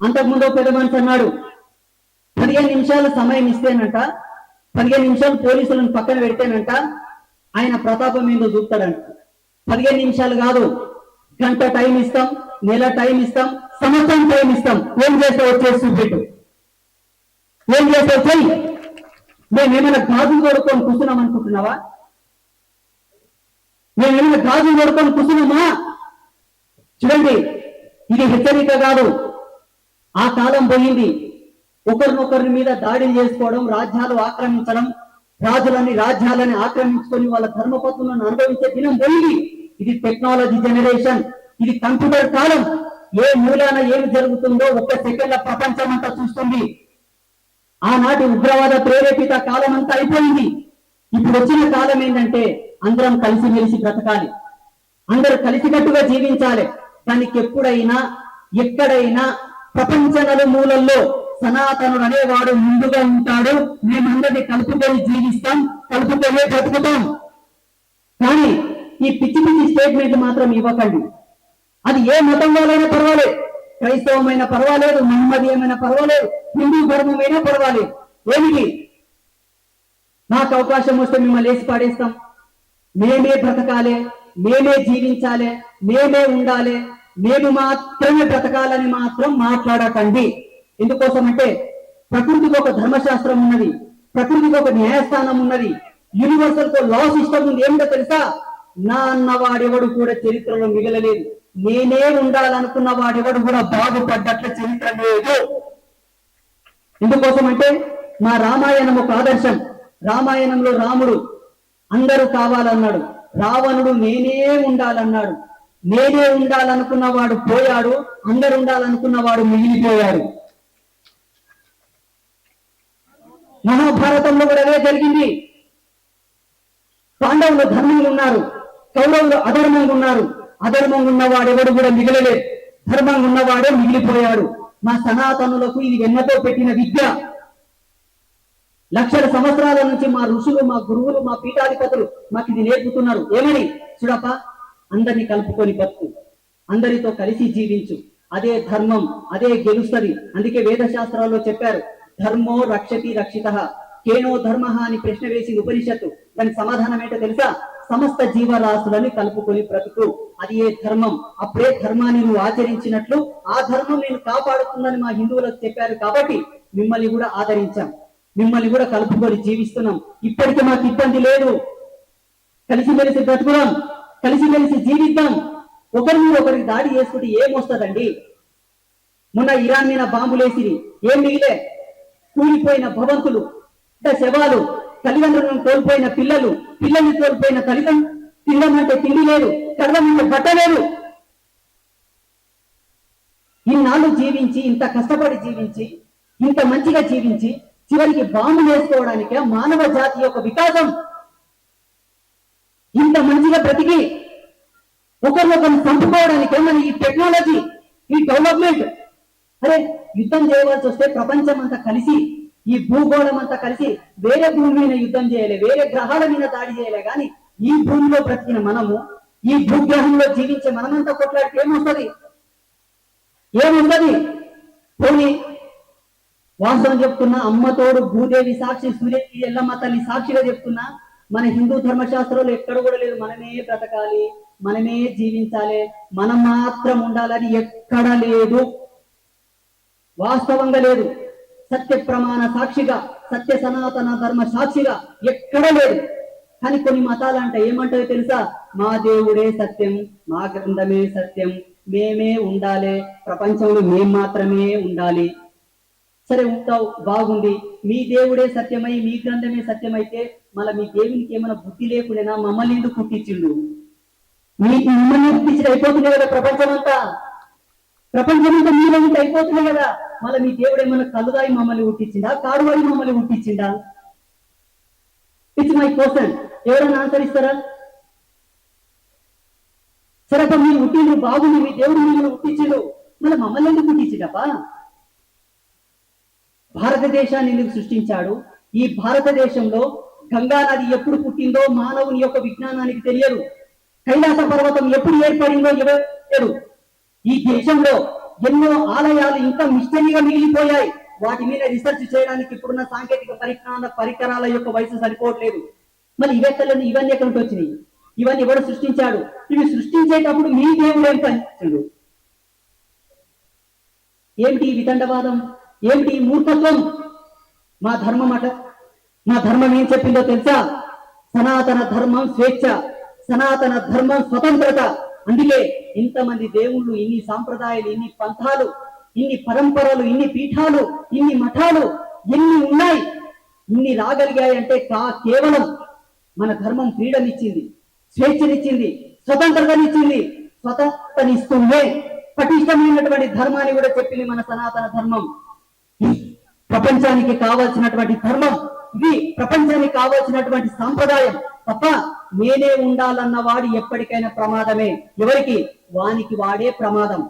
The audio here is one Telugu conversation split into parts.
అంతకుముందు పెద్ద మనిషి అన్నాడు 15 నిమిషాలు సమయం ఇస్తేనంట, 15 నిమిషాలు పోలీసులను పక్కన పెడితేనంట ఆయన ప్రతాపం ఏందో చూపుతాడంట. 15 నిమిషాలు కాదు, గంట టైం ఇస్తాం, నెల టైం ఇస్తాం, సంవత్సరం టైం ఇస్తాం. ఏం చేస్తావు వచ్చేసి చూపెట్టు, ఏం చేస్తావు చెయ్యి. మేమేమైనా గాజులు కొడుకొని కూర్చున్నాం అనుకుంటున్నావా? మేమేమైనా గాజులు కొడుకొని కూర్చున్నామా? చూడండి, ఇది హెచ్చరిక కాదు. ఆ కాలం పోయింది. ఒకరినొకరి మీద దాడి చేసుకోవడం, రాజ్యాలు ఆక్రమించడం, రాజ్యాలని ఆక్రమించుకొని వాళ్ళ ధర్మపత్రులను అనుభవించే దినం పోయింది. ఇది టెక్నాలజీ జనరేషన్, ఇది కంప్యూటర్ కాలం. ఏ మూలాన ఏమి జరుగుతుందో ఒక్క సెకండ్ల ప్రపంచం అంతా చూస్తుంది. ఆనాటి ఉగ్రవాద ప్రేరేపిత కాలం అంతా అయిపోయింది. ఇప్పుడు వచ్చిన కాలం ఏంటంటే అందరం కలిసిమెలిసి బ్రతకాలి, అందరూ కలిసికట్టుగా జీవించాలి. దానికి ఎప్పుడైనా ఎక్కడైనా ప్రపంచ నలుమూలల్లో సనాతనుడు అనేవాడు ముందుగా ఉంటాడు. మేమందరినీ కలుపుకొని జీవిస్తాం, కలుపుకొనే బ్రతుకుతాం. కానీ ఈ పిచ్చి పిచ్చి స్టేట్మెంట్ మాత్రం ఇవ్వకండి. అది ఏ మతం వాళ్ళైనా పర్వాలేదు, క్రైస్తవమైన పర్వాలేదు, మహమ్మదీయమైన పర్వాలేదు, హిందూ ధర్మమైనా పర్వాలేదు. ఏమిటి నాకు అవకాశం వస్తే మిమ్మల్ని వేసి పాడేస్తాం, మేమే బ్రతకాలి, మేమే జీవించాలి, మేమే ఉండాలి, మేము మాత్రమే బ్రతకాలని మాత్రం మాట్లాడకండి. ఎందుకోసం అంటే ప్రకృతికి ఒక ధర్మశాస్త్రం ఉన్నది, ప్రకృతికి ఒక న్యాయస్థానం ఉన్నది, యూనివర్సల్ లా సిస్టమ్ ఉంది. ఏమిటో తెలుసా? నా అన్నవాడెవడు కూడా చరిత్రలో మిగలలేదు, నేనే ఉండాలనుకున్న వాడెవడు కూడా బాగుపడ్డట్ల చరిత్ర లేదు. ఎందుకోసం అంటే మా రామాయణం ఒక ఆదర్శం. రామాయణంలో రాముడు అందరూ కావాలన్నాడు, రావణుడు నేనే ఉండాలన్నాడు. నేనే ఉండాలనుకున్నవాడు పోయాడు, అందరు ఉండాలనుకున్నవాడు మిగిలిపోయాడు. మహాభారతంలో కూడా అదే జరిగింది. పాండవులు ధర్మంగా ఉన్నారు, కౌరవులు అధర్మంగా ఉన్నారు. అధర్మంగా ఉన్నవాడు ఎవడు కూడా మిగలలేదు, ధర్మంగా ఉన్నవాడే మిగిలిపోయాడు. మా సనాతనులకు ఇది వెన్నతో పెట్టిన విద్య. లక్షల సంవత్సరాల నుంచి మా ఋషులు, మా గురువులు, మా పీఠాధిపతులు మాకు ఇది నేర్పుతున్నారు. ఏమని? చూడప్ప, అందరినీ కలుపుకొని బతుకు, అందరితో కలిసి జీవించు, అదే ధర్మం, అదే గెలుస్తుంది. అందుకే వేద శాస్త్రాల్లో చెప్పారు, ధర్మో రక్షతి రక్షిత, కేనో ధర్మ అని ప్రశ్న వేసింది ఉపనిషత్తు. దానికి సమాధానం ఏంటో తెలుసా? సమస్త జీవరాశులని కలుపుకొని బ్రతుకు, అది ఏ ధర్మం. అప్పుడే ధర్మాన్ని నువ్వు ఆచరించినట్లు ఆ ధర్మం నేను కాపాడుతుందని మా హిందువులకు చెప్పారు. కాబట్టి మిమ్మల్ని కూడా ఆదరించాం, మిమ్మల్ని కూడా కలుపుకొని జీవిస్తున్నాం. ఇప్పటికీ మాకు ఇబ్బంది లేదు, కలిసిమెలిసి బ్రతుకుదాం, కలిసిమెలిసి జీవిద్దాం. ఒకరి మీద ఒకరికి దాడి చేసుకుంటే ఏమొస్తుందండి? మొన్న ఇరాన్ మీద బాంబులేసిరి, ఏం మిగిలే? కూలిపోయిన భవంతులు, శవాలు, తల్లిదండ్రులను కోల్పోయిన పిల్లలు, పిల్లల్ని కోల్పోయిన తల్లిదండ్రులు, తినమంటే తిండి లేదు, కడగమంటే బట్ట లేదు. ఇన్నాళ్ళు జీవించి, ఇంత కష్టపడి జీవించి, ఇంత మంచిగా జీవించి చివరికి బాంబు వేసుకోవడానికే మానవ జాతి యొక్క వికాసం. ఇంత మంచిగా బ్రతికి ఒకరినొకరిని చంపుకోవడానికే మన ఈ టెక్నాలజీ, ఈ డెవలప్మెంట్. అరే, యుద్ధం చేయవలసి వస్తే ప్రపంచం అంతా కలిసి, ఈ భూగోళం అంతా కలిసి వేరే భూమి మీద యుద్ధం చేయలే, వేరే గ్రహాల మీద దాడి చేయలే. కానీ ఈ భూమిలో బ్రతికిన మనము, ఈ భూగ్రహంలో జీవించే మనమంతా కొట్లాడితే ఏమొస్తుంది? ఏముంటది? పోనీ వాస్తవం చెప్తున్నా, అమ్మతోడు భూదేవి సాక్షి, సూర్యకి ఎల్లమ్మ తల్లి సాక్షిగా చెప్తున్నా, మన హిందూ ధర్మశాస్త్రంలో ఎక్కడ కూడా లేదు మనమే బ్రతకాలి, మనమే జీవించాలి, మనం మాత్రం ఉండాలని ఎక్కడ లేదు, వాస్తవంగా లేదు. సత్య ప్రమాణ సాక్షిగా, సత్య సనాతన ధర్మ సాక్షిగా ఎక్కడ లేదు. కానీ కొన్ని మతాలు అంటే ఏమంటాయో తెలుసా? మా దేవుడే సత్యం, మా గ్రంథమే సత్యం, మేమే ఉండాలి, ప్రపంచంలో మేం మాత్రమే ఉండాలి. సరే, ఉంటావు, బాగుంది. మీ దేవుడే సత్యమై, మీ గ్రంథమే సత్యమైతే మళ్ళీ మీ దేవునికి ఏమైనా బుద్ధి లేకుండా మమ్మల్ని ఎందుకు పుట్టించిండు? మిమ్మల్ని పుట్టించి అయిపోతుంది కదా ప్రపంచం అంతా మీరంతా అయిపోతుంది కదా. మళ్ళీ మీ దేవుడు ఏమైనా కలుదాయి మమ్మల్ని పుట్టించిందా, కాడువాయి మమ్మల్ని పుట్టించిందా? It's my question. ఎవరైనా ఆన్సర్ ఇస్తారా? సరే, అప్పుడు మీరు పుట్టిండ్రు, బాగుంది, మీ దేవుడు మిమ్మల్ని పుట్టించిండు, మళ్ళీ మమ్మల్ని ఎందుకు పుట్టించిండప్పా? భారతదేశాన్ని ఎందుకు సృష్టించాడు? ఈ భారతదేశంలో గంగా నది ఎప్పుడు పుట్టిందో మానవుని యొక్క విజ్ఞానానికి తెలియదు. కైలాస పర్వతం ఎప్పుడు ఏర్పడిందో ఎవరు తెలియదు. ఈ దేశంలో ఎన్నో ఆలయాలు ఇంకా మిస్టరీగా మిగిలిపోయాయి. వాటి మీద రీసెర్చ్ చేయడానికి ఇప్పుడున్న సాంకేతిక పరికరాల యొక్క వయసు సరిపోవట్లేదు. మరి ఇవన్నీ ఎక్కడి నుంచి వచ్చినాయి? ఇవన్నీ ఎవరు సృష్టించాడు? ఇవి సృష్టించేటప్పుడు మీ దేవుడు ఏం పనిచేసాడు? ఏమిటి వితండవాదం? ఏమిటి మూర్ఖత్వం? మా ధర్మం మా ధర్మం ఏం చెప్పిందో తెలుసా? సనాతన ధర్మం స్వేచ్ఛ, సనాతన ధర్మం స్వతంత్రత. అందుకే ఇంతమంది దేవుళ్ళు, ఇన్ని సాంప్రదాయాలు, ఇన్ని పంథాలు, ఇన్ని పరంపరలు, ఇన్ని పీఠాలు, ఇన్ని మఠాలు ఎన్ని ఉన్నాయి, ఇన్ని రాగలిగాయి అంటే కేవలం మన ధర్మం ఫ్రీడమ్ ఇచ్చింది, స్వేచ్ఛనిచ్చింది, స్వతంత్రతనిచ్చింది. స్వతంత్రనిస్తూనే పటిష్టమైనటువంటి ధర్మాన్ని కూడా చెప్పింది మన సనాతన ధర్మం. ప్రపంచానికి కావాల్సినటువంటి ధర్మం ఇది, ప్రపంచానికి కావాల్సినటువంటి సాంప్రదాయం. తప్ప నేనే ఉండాలన్న వాడు ఎప్పటికైనా ప్రమాదమే. ఎవరికి? వానికి వాడే ప్రమాదం.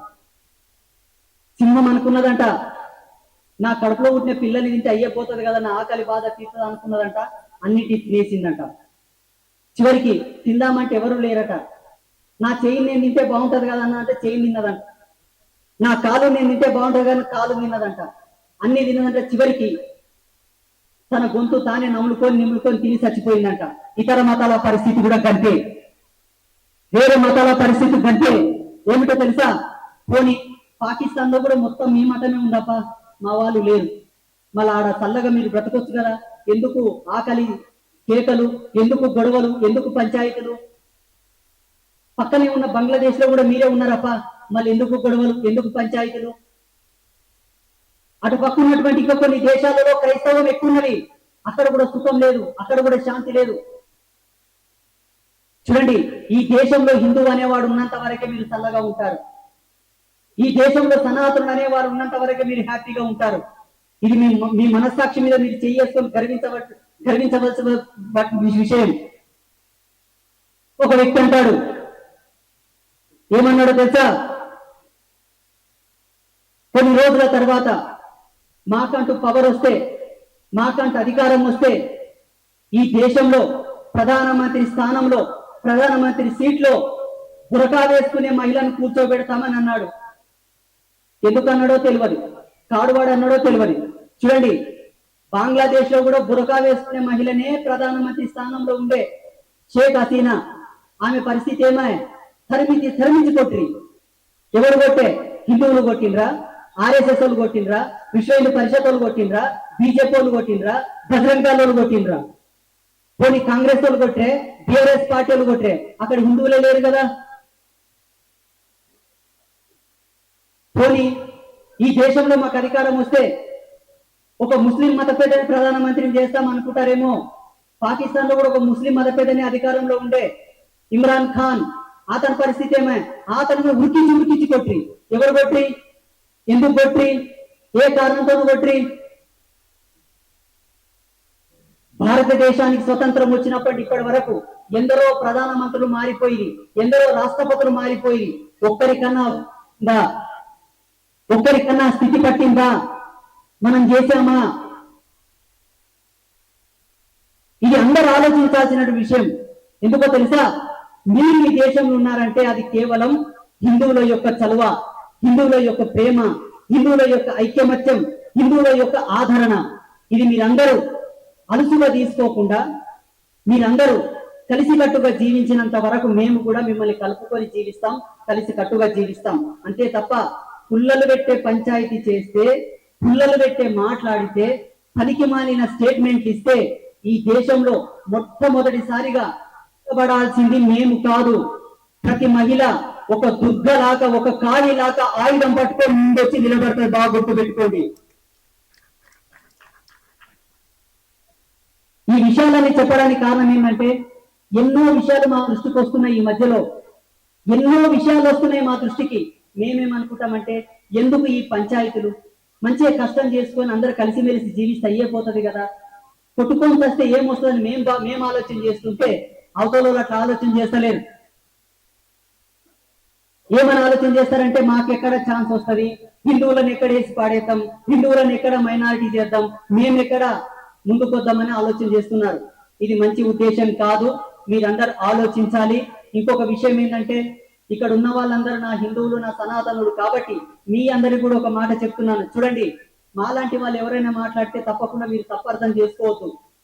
సింహం అనుకున్నదంట, నా కడుపులో పుట్టిన పిల్లలు తింటే అయ్యపోతుంది కదా, నా ఆకలి బాధ తీస్తుంది అనుకున్నదంట. అన్నిటి తినేసిందంట. చివరికి తిందామంటే ఎవరు లేరట. నా చెయ్యి నేను తింటే బాగుంటది కదా అన్న అంటే చెయ్యి తిన్నదంట. నా కాలు నేను తింటే బాగుంటది కానీ కాలు తిన్నదంట. అన్ని తిన్నదంట. చివరికి తన గొంతు తానే నిములుకొని తిని చచ్చిపోయిందంట. ఇతర మతాల పరిస్థితి కూడా గంతే, వేరే మతాల పరిస్థితి గంతే. ఏమిటో తెలుసా? పోనీ పాకిస్తాన్ లో కూడా మొత్తం మీ మతమే ఉందప్ప, మా వాళ్ళు లేరు. మళ్ళీ ఆడ చల్లగా మీరు బ్రతకొచ్చు కదా, ఎందుకు ఆకలి కేకలు, ఎందుకు గొడవలు, ఎందుకు పంచాయతీలు? పక్కనే ఉన్న బంగ్లాదేశ్ లో కూడా మీరే ఉన్నారప్ప, మళ్ళీ ఎందుకు గొడవలు, ఎందుకు పంచాయతీలు? అటు పక్క ఉన్నటువంటి ఇంకా కొన్ని దేశాలలో క్రైస్తవం ఎక్కువ ఉన్నది, అక్కడ కూడా సుఖం లేదు, అక్కడ కూడా శాంతి లేదు. చూడండి, ఈ దేశంలో హిందువు అనేవాడు ఉన్నంత వరకే మీరు చల్లగా ఉంటారు. ఈ దేశంలో సనాతనుడు అనేవారు ఉన్నంత వరకే మీరు హ్యాపీగా ఉంటారు. ఇది మీ మనస్సాక్షి మీద మీరు చేసుకొని గర్వించవలసిన విషయం. ఒక వ్యక్తి అంటాడు, ఏమన్నాడో తెలుసా? కొన్ని రోజుల తర్వాత మాకంటూ పవర్ వస్తే, మాకంటూ అధికారం వస్తే ఈ దేశంలో ప్రధానమంత్రి స్థానంలో, ప్రధానమంత్రి సీట్లో బురకా వేసుకునే మహిళను కూర్చోబెడతామని అన్నాడు. ఎందుకన్నాడో తెలియదు, కాడువాడు అన్నాడో తెలియదు. చూడండి, బంగ్లాదేశ్ లో కూడా బురకా వేసుకునే మహిళనే ప్రధానమంత్రి స్థానంలో ఉండే షేక్ హసీనా. ఆమె పరిస్థితి ఏమాయ్? తరిమించి కొట్టిరి. ఎవరు కొట్టే? హిందువులు కొట్టిండ్రా, ఆర్ఎస్ఎస్ వాళ్ళు కొట్టిండ్రా, విశ్వ హిందూ పరిషత్ వాళ్ళు కొట్టిండ్రా, బీజేపీ వాళ్ళు కొట్టిండ్రా, బజరంగ దళ్ వాళ్ళు కొట్టిండ్రా? పోనీ కాంగ్రెస్ వాళ్ళు కొట్టే, టిఆర్ఎస్ పార్టీ వాళ్ళు కొట్టే, అక్కడ హిందువులే లేరు కదా. పోనీ ఈ దేశంలో మాకు అధికారం వస్తే ఒక ముస్లిం మత పెద్దని ప్రధానమంత్రిని చేస్తాం అనుకుంటారేమో. పాకిస్తాన్ లో కూడా ఒక ముస్లిం మత పెద్దని అధికారంలో ఉండే ఇమ్రాన్ ఖాన్. అతని పరిస్థితి ఏమే? అతను ఉరికించి కొట్టిరి. ఎవరు కొట్టిరి? ఎందుకు కొట్టిరి? ఏ కారణంతో కొట్టిరి? భారతదేశానికి స్వతంత్రం వచ్చినప్పటి ఇప్పటి వరకు ఎందరో ప్రధానమంత్రులు మారిపోయి, ఎందరో రాష్ట్రపతులు మారిపోయి, ఒక్కరికన్నా స్థితి పట్టిందా? మనం చేశామా? ఇది అందరూ ఆలోచించాల్సిన విషయం. ఎందుకో తెలుసా? మీరు ఈ దేశంలో ఉన్నారంటే అది కేవలం హిందువుల యొక్క చలువ, హిందువుల యొక్క ప్రేమ, హిందువుల యొక్క ఐక్యమత్యం, హిందువుల యొక్క ఆదరణ. ఇది మీరందరూ అలుసుగా తీసుకోకుండా మీరందరూ కలిసికట్టుగా జీవించినంత వరకు మేము కూడా మిమ్మల్ని కలుపుకొని జీవిస్తాం, కలిసికట్టుగా జీవిస్తాం. అంతే తప్ప పుల్లలు పెట్టే పంచాయతీ చేస్తే, పుల్లలు పెట్టే మాట్లాడితే, పనికి మాలిన స్టేట్మెంట్లు ఇస్తే ఈ దేశంలో మొట్టమొదటిసారిగా పడాల్సింది మేము కాదు. ప్రతి మహిళ ఒక దుర్గలాగా, ఒక కాళీలాగా ఆయుధం పట్టుకొని ముందొచ్చి నిలబడతారు. బాగా గుర్తు పెట్టుకోండి. ఈ విషయాలని చెప్పడానికి కారణం ఏంటంటే, ఎన్నో విషయాలు మా దృష్టికి వస్తున్నాయి. ఈ మధ్యలో ఎన్నో విషయాలు వస్తున్నాయి మా దృష్టికి. మేమేమనుకుంటామంటే, ఎందుకు ఈ పంచాయతీలు? మంచిగా కష్టం చేసుకొని అందరూ కలిసిమెలిసి జీవిస్తే అయ్యేపోతుంది కదా, కొట్టుకొని వస్తే ఏమొస్తుందని మేము ఆలోచన చేస్తుంటే అవతల అట్లా ఆలోచన చేస్తలేరు. ఏమని ఆలోచన చేస్తారంటే, మాకెక్కడ ఛాన్స్ వస్తుంది, హిందువులను ఎక్కడ వేసి పాడేద్దాం, హిందువులను ఎక్కడ మైనారిటీ చేద్దాం, మేము ఎక్కడ ముందుకొద్దామని ఆలోచన చేస్తున్నారు. ఇది మంచి ఉద్దేశం కాదు, మీరందరూ ఆలోచించాలి. ఇంకొక విషయం ఏంటంటే, ఇక్కడ ఉన్న వాళ్ళందరూ నా హిందువులు, నా సనాతనులు కాబట్టి మీ అందరికి కూడా ఒక మాట చెప్తున్నాను. చూడండి, మాలాంటి వాళ్ళు ఎవరైనా మాట్లాడితే తప్పకుండా మీరు తప్పర్థం చేసుకోవద్దు.